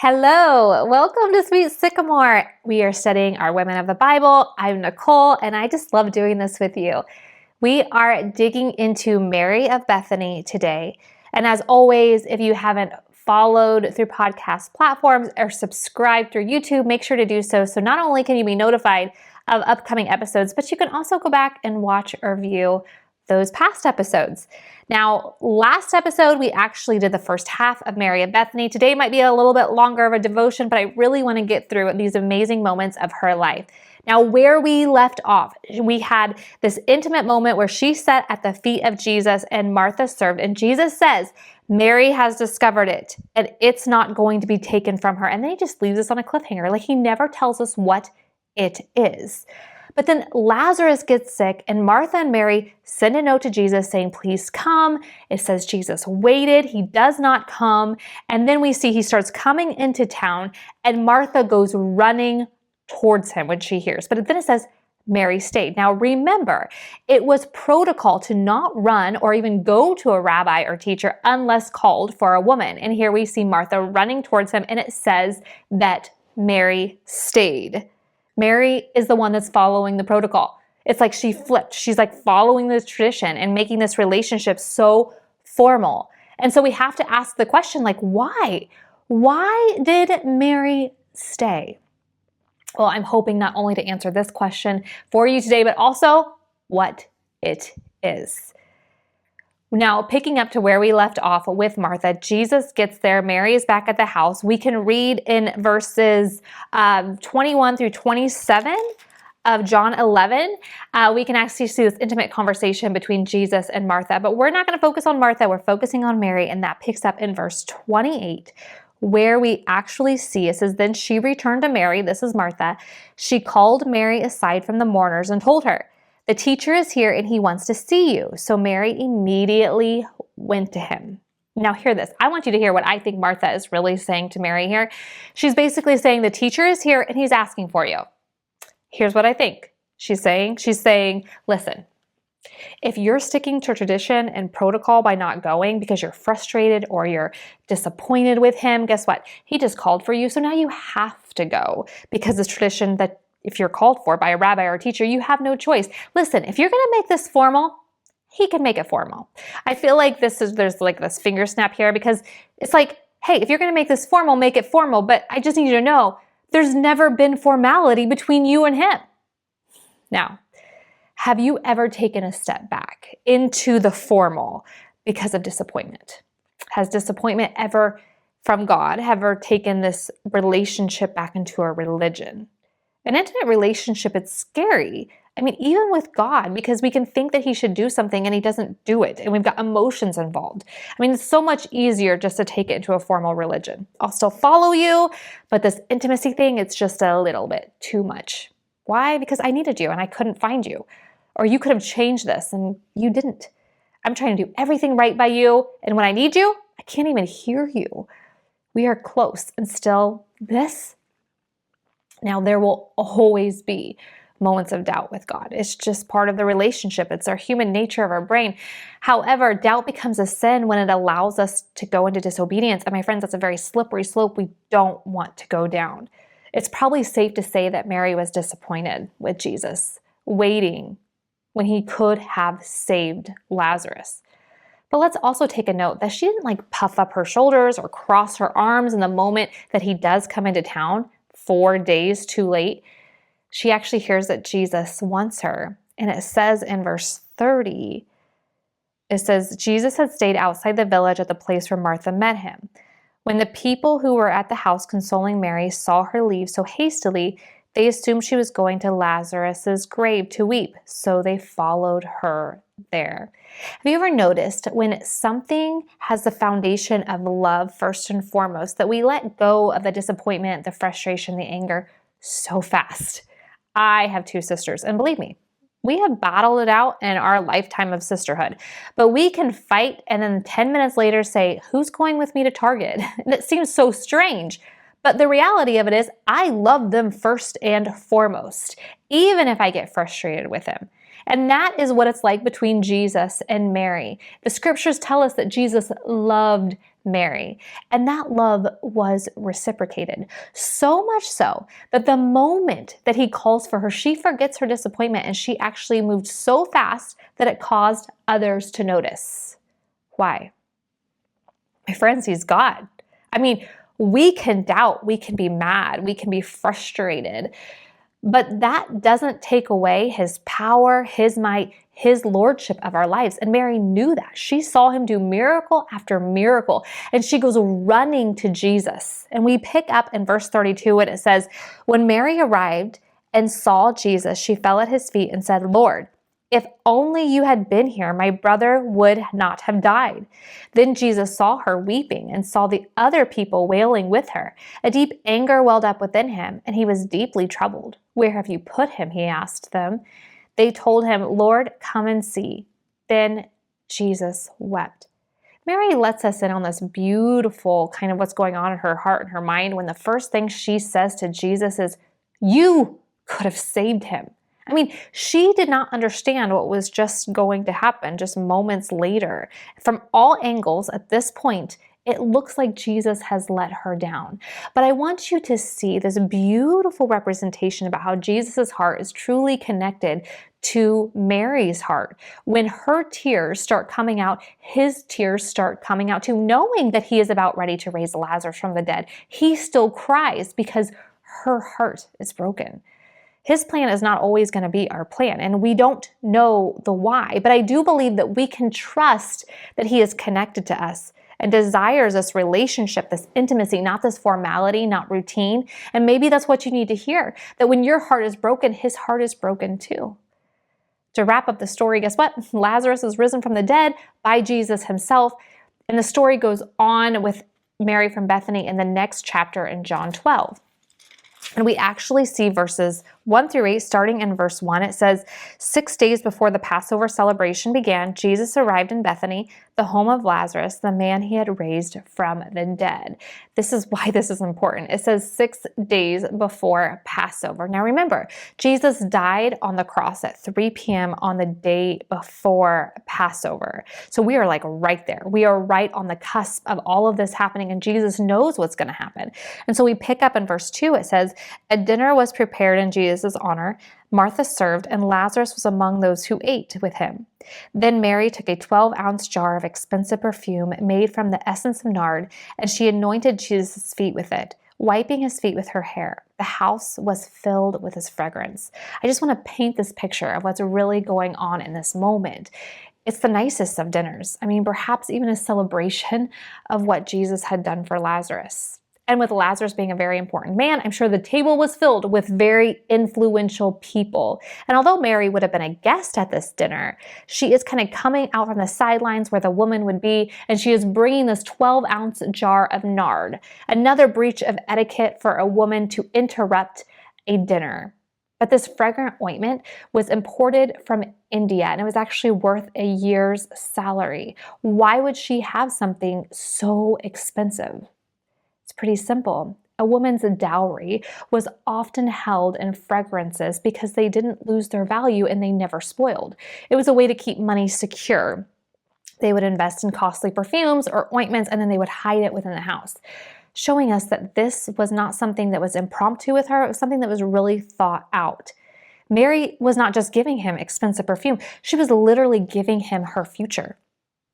Hello, welcome to Sweet Sycamore. We are studying our Women of the Bible. I'm Nicole, and I just love doing this with you. We are digging into Mary of Bethany today. And as always, if you haven't followed through podcast platforms or subscribed through YouTube, make sure to do so. So not only can you be notified of upcoming episodes, but you can also go back and watch or view those past episodes. Now, last episode, we actually did the first half of Mary of Bethany. Today might be a little bit longer of a devotion, but I really want to get through these amazing moments of her life. Now, where we left off, we had this intimate moment where she sat at the feet of Jesus and Martha served. And Jesus says, Mary has discovered it and it's not going to be taken from her. And then he just leaves us on a cliffhanger. Like he never tells us what it is. But then Lazarus gets sick and Martha and Mary send a note to Jesus saying, please come. It says Jesus waited. He does not come. And then we see he starts coming into town and Martha goes running towards him when she hears. But then it says Mary stayed. Now remember, it was protocol to not run or even go to a rabbi or teacher unless called for a woman. And here we see Martha running towards him and it says that Mary stayed. Mary is the one that's following the protocol. It's like she flipped. She's like following the tradition and making this relationship so formal. And so we have to ask the question, like, why? Why did Mary stay? Well, I'm hoping not only to answer this question for you today, but also what it is. Now, picking up to where we left off with Martha, Jesus gets there. Mary is back at the house. We can read in verses 21 through 27 of John 11. We can actually see this intimate conversation between Jesus and Martha, but we're not going to focus on Martha. We're focusing on Mary, and that picks up in verse 28, where we actually see, it says, then she returned to Mary, this is Martha. She called Mary aside from the mourners and told her, the teacher is here and he wants to see you. So Mary immediately went to him. Now hear this. I want you to hear what I think Martha is really saying to Mary here. She's basically saying the teacher is here and he's asking for you. Here's what I think. She's saying, listen, if you're sticking to tradition and protocol by not going because you're frustrated or you're disappointed with him, guess what? He just called for you. So now you have to go because it's tradition that if you're called for by a rabbi or a teacher, you have no choice. Listen, if you're going to make this formal, he can make it formal. I feel like there's like this finger snap here because it's like, hey, if you're going to make this formal, make it formal. But I just need you to know there's never been formality between you and him. Now, have you ever taken a step back into the formal because of disappointment? Has disappointment ever from God ever taken this relationship back into a religion? An intimate relationship, it's scary. I mean, even with God, because we can think that he should do something and he doesn't do it. And we've got emotions involved. I mean, it's so much easier just to take it into a formal religion. I'll still follow you, but this intimacy thing, it's just a little bit too much. Why? Because I needed you and I couldn't find you. Or you could have changed this and you didn't. I'm trying to do everything right by you. And when I need you, I can't even hear you. We are close and still this. Now, there will always be moments of doubt with God. It's just part of the relationship. It's our human nature of our brain. However, doubt becomes a sin when it allows us to go into disobedience. And my friends, that's a very slippery slope we don't want to go down. It's probably safe to say that Mary was disappointed with Jesus, waiting when he could have saved Lazarus. But let's also take a note that she didn't like puff up her shoulders or cross her arms in the moment that he does come into town. 4 days too late. She actually hears that Jesus wants her. And it says in verse 30, it says, Jesus had stayed outside the village at the place where Martha met him. When the people who were at the house consoling Mary saw her leave so hastily, they assumed she was going to Lazarus's grave to weep. So they followed her there. Have you ever noticed when something has the foundation of love first and foremost, that we let go of the disappointment, the frustration, the anger so fast? I have 2 sisters, and believe me, we have battled it out in our lifetime of sisterhood. But we can fight and then 10 minutes later say, who's going with me to Target? And it seems so strange. But the reality of it is I love them first and foremost, even if I get frustrated with them. And that is what it's like between Jesus and Mary. The scriptures tell us that Jesus loved Mary. And that love was reciprocated. So much so that the moment that he calls for her, she forgets her disappointment and she actually moved so fast that it caused others to notice. Why? My friends, he's God. I mean, we can doubt, we can be mad, we can be frustrated, but that doesn't take away his power, his might, his lordship of our lives. And Mary knew that. She saw him do miracle after miracle, and she goes running to Jesus. And we pick up in verse 32 and it says, when Mary arrived and saw Jesus, she fell at his feet and said, Lord, if only you had been here, my brother would not have died. Then Jesus saw her weeping and saw the other people wailing with her. A deep anger welled up within him, and he was deeply troubled. Where have you put him? He asked them. They told him, Lord, come and see. Then Jesus wept. Mary lets us in on this beautiful kind of what's going on in her heart and her mind when the first thing she says to Jesus is, you could have saved him. I mean, she did not understand what was just going to happen just moments later. From all angles at this point, it looks like Jesus has let her down. But I want you to see this beautiful representation about how Jesus' heart is truly connected to Mary's heart. When her tears start coming out, his tears start coming out too, knowing that he is about ready to raise Lazarus from the dead. He still cries because her heart is broken. His plan is not always going to be our plan, and we don't know the why, but I do believe that we can trust that he is connected to us and desires this relationship, this intimacy, not this formality, not routine. And maybe that's what you need to hear, that when your heart is broken, his heart is broken too. To wrap up the story, guess what? Lazarus is risen from the dead by Jesus himself, and the story goes on with Mary from Bethany in the next chapter in John 12. And we actually see verses 1 through 8, starting in verse 1. It says, 6 days before the Passover celebration began, Jesus arrived in Bethany, the home of Lazarus, the man he had raised from the dead. This is why this is important. It says 6 days before Passover. Now remember, Jesus died on the cross at 3 p.m. on the day before Passover. So we are like right there. We are right on the cusp of all of this happening, and Jesus knows what's going to happen. And so we pick up in verse 2, it says, a dinner was prepared in Jesus' honor. Martha served, and Lazarus was among those who ate with him. Then Mary took a 12-ounce jar of expensive perfume made from the essence of nard, and she anointed Jesus' feet with it, wiping his feet with her hair. The house was filled with his fragrance. I just want to paint this picture of what's really going on in this moment. It's the nicest of dinners. I mean, perhaps even a celebration of what Jesus had done for Lazarus. And with Lazarus being a very important man, I'm sure the table was filled with very influential people. And although Mary would have been a guest at this dinner, she is kind of coming out from the sidelines where the woman would be, and she is bringing this 12-ounce jar of nard, another breach of etiquette for a woman to interrupt a dinner. But this fragrant ointment was imported from India, and it was actually worth a year's salary. Why would she have something so expensive? It's pretty simple. A woman's dowry was often held in fragrances because they didn't lose their value and they never spoiled. It was a way to keep money secure. They would invest in costly perfumes or ointments, and then they would hide it within the house, showing us that this was not something that was impromptu with her. It was something that was really thought out. Mary was not just giving him expensive perfume. She was literally giving him her future,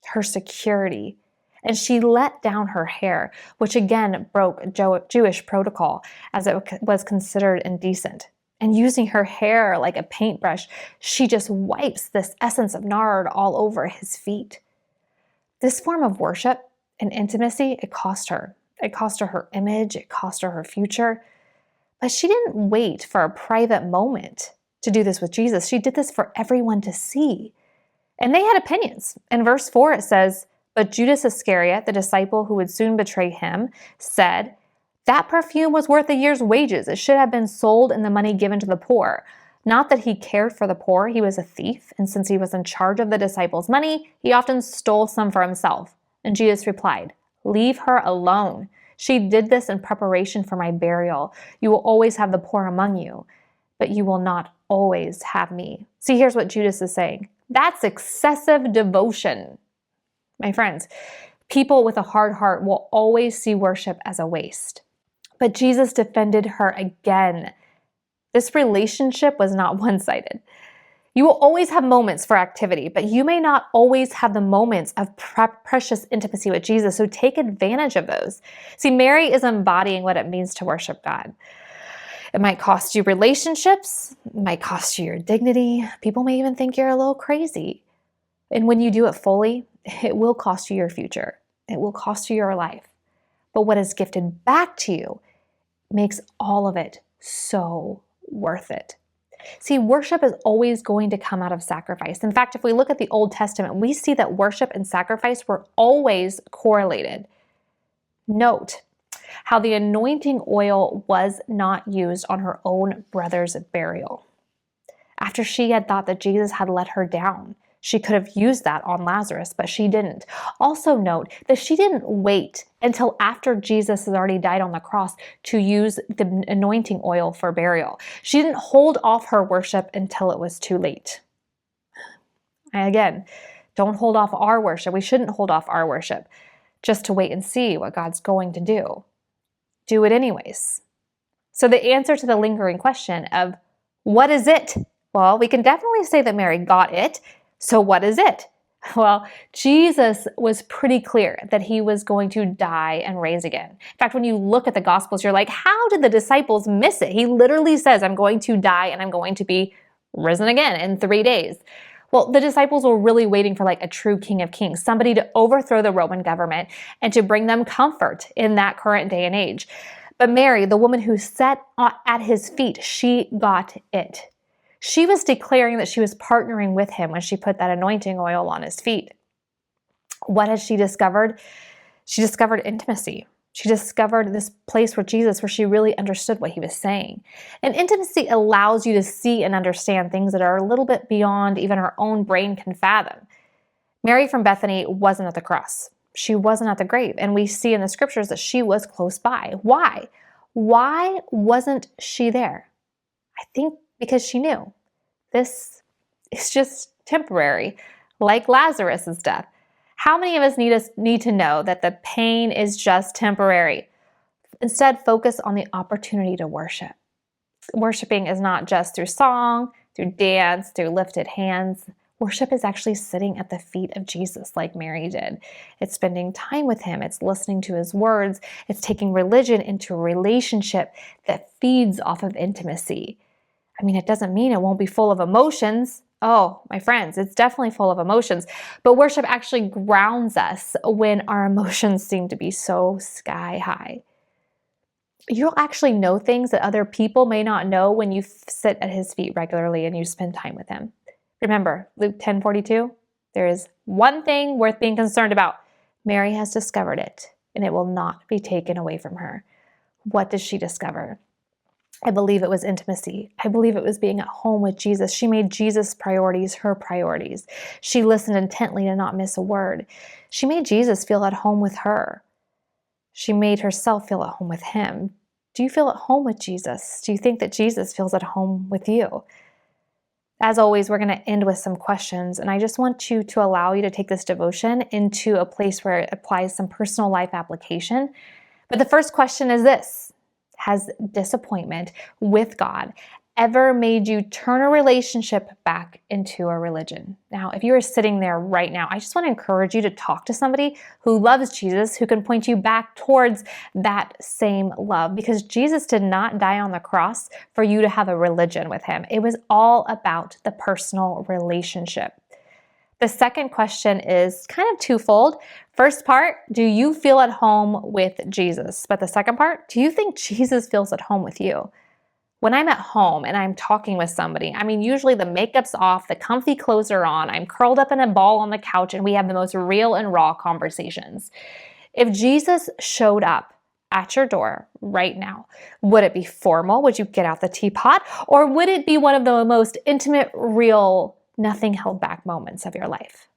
her security. And she let down her hair, which again broke Jewish protocol as it was considered indecent. And using her hair like a paintbrush, she just wipes this essence of nard all over his feet. This form of worship and intimacy, it cost her. It cost her her image, it cost her her future. But she didn't wait for a private moment to do this with Jesus. She did this for everyone to see. And they had opinions. In verse 4 it says, but Judas Iscariot, the disciple who would soon betray him, said, that perfume was worth a year's wages. It should have been sold and the money given to the poor. Not that he cared for the poor, he was a thief, and since he was in charge of the disciples' money, he often stole some for himself. And Jesus replied, leave her alone. She did this in preparation for my burial. You will always have the poor among you, but you will not always have me. See, here's what Judas is saying. That's excessive devotion. My friends, People with a hard heart will always see worship as a waste. But Jesus defended her again. This relationship was not one-sided. You will always have moments for activity, but you may not always have the moments of precious intimacy with Jesus, so take advantage of those. See, Mary is embodying what it means to worship God. It might cost you relationships, it might cost you your dignity. People may even think you're a little crazy. And when you do it fully, it will cost you your future. It will cost you your life. But what is gifted back to you makes all of it so worth it. See, worship is always going to come out of sacrifice. In fact, if we look at the Old Testament, we see that worship and sacrifice were always correlated. Note how the anointing oil was not used on her own brother's burial. After she had thought that Jesus had let her down, she could have used that on Lazarus, but she didn't. Also note that she didn't wait until after Jesus has already died on the cross to use the anointing oil for burial. She didn't hold off her worship until it was too late. And again, don't hold off our worship. We shouldn't hold off our worship just to wait and see what God's going to do. Do it anyways. So the answer to the lingering question of what is it? Well, we can definitely say that Mary got it. So what is it? Well, Jesus was pretty clear that he was going to die and raise again. In fact, when you look at the Gospels, you're like, how did the disciples miss it? He literally says, I'm going to die and I'm going to be risen again in 3 days. Well, the disciples were really waiting for like a true King of Kings, somebody to overthrow the Roman government and to bring them comfort in that current day and age. But Mary, the woman who sat at his feet, she got it. She was declaring that she was partnering with him when she put that anointing oil on his feet. What had she discovered? She discovered intimacy. She discovered this place where she really understood what he was saying. And intimacy allows you to see and understand things that are a little bit beyond even her own brain can fathom. Mary from Bethany wasn't at the cross. She wasn't at the grave. And we see in the scriptures that she was close by. Why? Why wasn't she there? I think because she knew this is just temporary, like Lazarus' death. How many of us need to know that the pain is just temporary? Instead, focus on the opportunity to worship. Worshiping is not just through song, through dance, through lifted hands. Worship is actually sitting at the feet of Jesus like Mary did. It's spending time with him. It's listening to his words. It's taking religion into a relationship that feeds off of intimacy. I mean, it doesn't mean it won't be full of emotions. Oh, my friends, it's definitely full of emotions. But worship actually grounds us when our emotions seem to be so sky high. You'll actually know things that other people may not know when you sit at his feet regularly and you spend time with him. Remember, Luke 10:42, there is one thing worth being concerned about. Mary has discovered it, and it will not be taken away from her. What does she discover? I believe it was intimacy. I believe it was being at home with Jesus. She made Jesus' priorities her priorities. She listened intently to not miss a word. She made Jesus feel at home with her. She made herself feel at home with him. Do you feel at home with Jesus? Do you think that Jesus feels at home with you? As always, we're going to end with some questions, and I just want to allow you to take this devotion into a place where it applies some personal life application. But the first question is this: has disappointment with God ever made you turn a relationship back into a religion? Now, if you are sitting there right now, I just want to encourage you to talk to somebody who loves Jesus, who can point you back towards that same love, because Jesus did not die on the cross for you to have a religion with him. It was all about the personal relationship. The second question is kind of twofold. First part, do you feel at home with Jesus? But the second part, do you think Jesus feels at home with you? When I'm at home and I'm talking with somebody, I mean, usually the makeup's off, the comfy clothes are on, I'm curled up in a ball on the couch, and we have the most real and raw conversations. If Jesus showed up at your door right now, would it be formal? Would you get out the teapot? Or would it be one of the most intimate, real, nothing held back moments of your life?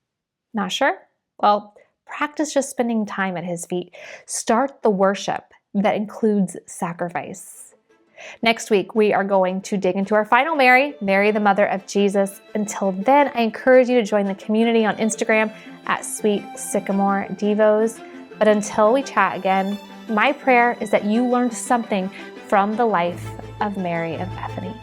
Not sure? Well, practice just spending time at his feet. Start the worship that includes sacrifice. Next week, we are going to dig into our final Mary, Mary, the mother of Jesus. Until then, I encourage you to join the community on Instagram at Sweet Sycamore Devos. But until we chat again, my prayer is that you learned something from the life of Mary of Bethany.